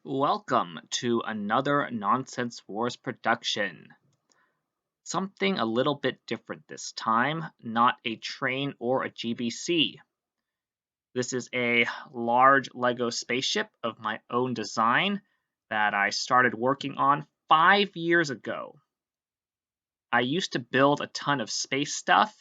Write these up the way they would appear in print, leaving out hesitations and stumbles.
Welcome to another Nonsense Wars production. Something a little bit different this time, not a train or a GBC. This is a large LEGO spaceship of my own design that I started working on 5 years ago. I used to build a ton of space stuff,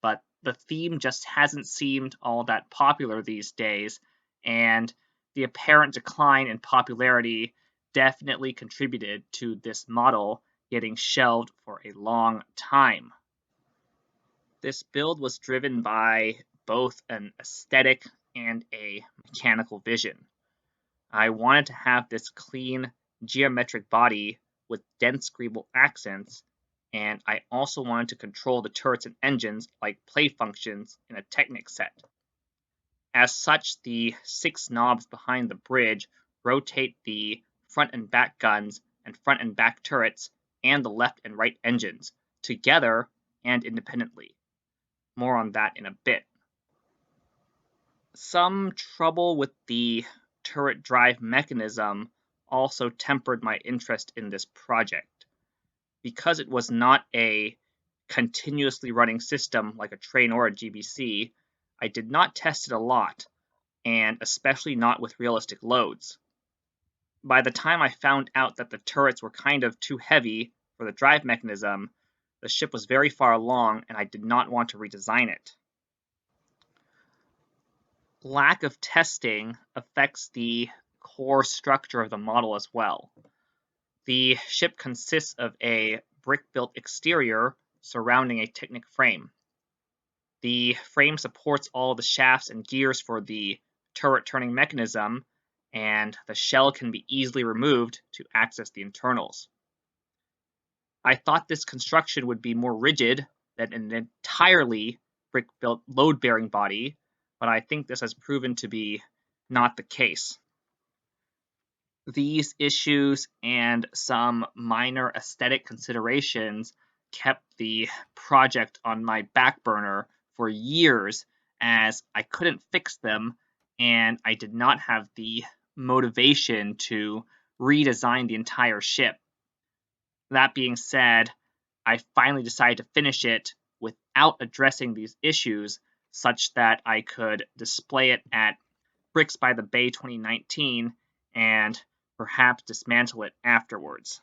but the theme just hasn't seemed all that popular these days, and the apparent decline in popularity definitely contributed to this model getting shelved for a long time. This build was driven by both an aesthetic and a mechanical vision. I wanted to have this clean, geometric body with dense greeble accents, and I also wanted to control the turrets and engines like play functions in a Technic set. As such, the 6 knobs behind the bridge rotate the front and back guns and front and back turrets and the left and right engines, together and independently. More on that in a bit. Some trouble with the turret drive mechanism also tempered my interest in this project. Because it was not a continuously running system like a train or a GBC, I did not test it a lot, and especially not with realistic loads. By the time I found out that the turrets were kind of too heavy for the drive mechanism, the ship was very far along and I did not want to redesign it. Lack of testing affects the core structure of the model as well. The ship consists of a brick-built exterior surrounding a Technic frame. The frame supports all the shafts and gears for the turret turning mechanism, and the shell can be easily removed to access the internals. I thought this construction would be more rigid than an entirely brick-built load-bearing body, but I think this has proven to be not the case. These issues and some minor aesthetic considerations kept the project on my back burner for years as I couldn't fix them and I did not have the motivation to redesign the entire ship. That being said, I finally decided to finish it without addressing these issues such that I could display it at Bricks by the Bay 2019 and perhaps dismantle it afterwards.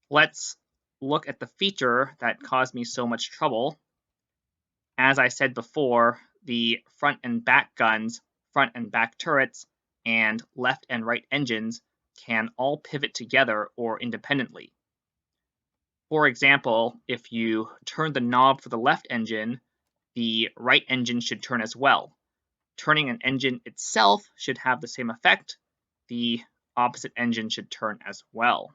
Let's look at the feature that caused me so much trouble. As I said before, the front and back guns, front and back turrets, and left and right engines can all pivot together or independently. For example, if you turn the knob for the left engine, the right engine should turn as well. Turning an engine itself should have the same effect. The opposite engine should turn as well.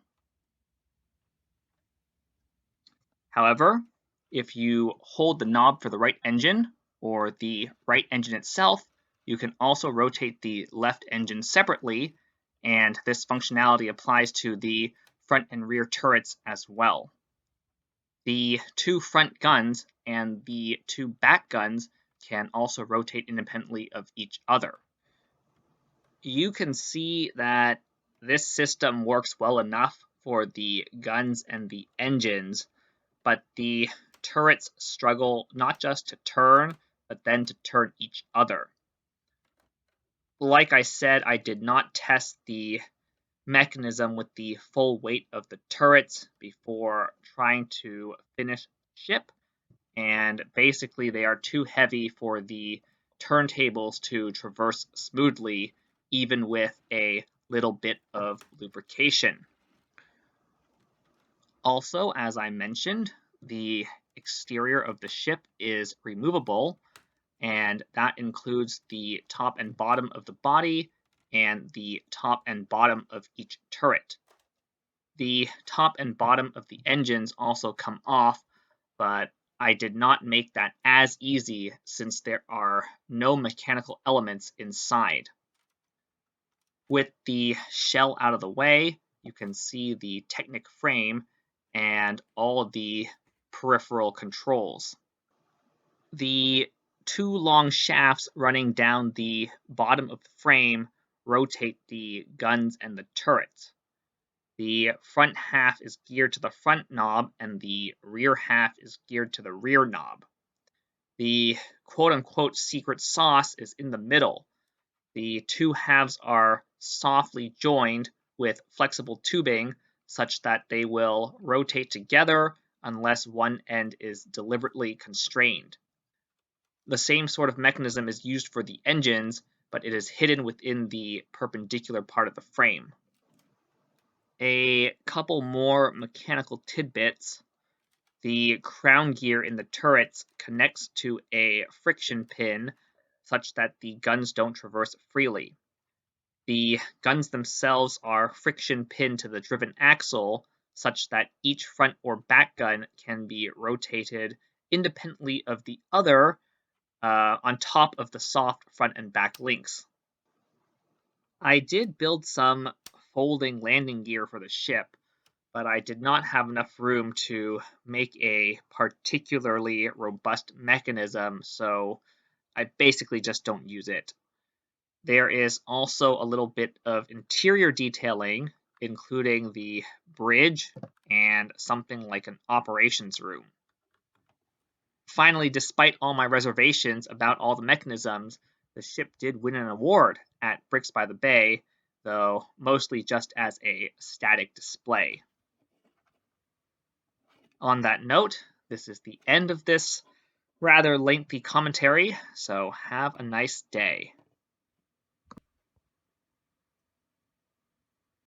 However, if you hold the knob for the right engine or the right engine itself, you can also rotate the left engine separately, and this functionality applies to the front and rear turrets as well. The 2 front guns and the 2 back guns can also rotate independently of each other. You can see that this system works well enough for the guns and the engines, but the turrets struggle not just to turn, but then to turn each other. Like I said, I did not test the mechanism with the full weight of the turrets before trying to finish the ship, and basically they are too heavy for the turntables to traverse smoothly, even with a little bit of lubrication. Also, as I mentioned, the exterior of the ship is removable, and that includes the top and bottom of the body and the top and bottom of each turret. The top and bottom of the engines also come off, but I did not make that as easy since there are no mechanical elements inside. With the shell out of the way, you can see the Technic frame and all of the peripheral controls. The 2 long shafts running down the bottom of the frame rotate the guns and the turrets. The front half is geared to the front knob, and the rear half is geared to the rear knob. The quote-unquote secret sauce is in the middle. The two halves are softly joined with flexible tubing such that they will rotate together unless one end is deliberately constrained. The same sort of mechanism is used for the engines, but it is hidden within the perpendicular part of the frame. A couple more mechanical tidbits. The crown gear in the turrets connects to a friction pin such that the guns don't traverse freely. The guns themselves are friction pinned to the driven axle such that each front or back gun can be rotated independently of the other on top of the soft front and back links. I did build some folding landing gear for the ship, but I did not have enough room to make a particularly robust mechanism, so I basically just don't use it. There is also a little bit of interior detailing, including the bridge and something like an operations room. Finally, despite all my reservations about all the mechanisms, the ship did win an award at Bricks by the Bay, though mostly just as a static display. On that note, this is the end of this rather lengthy commentary, so have a nice day.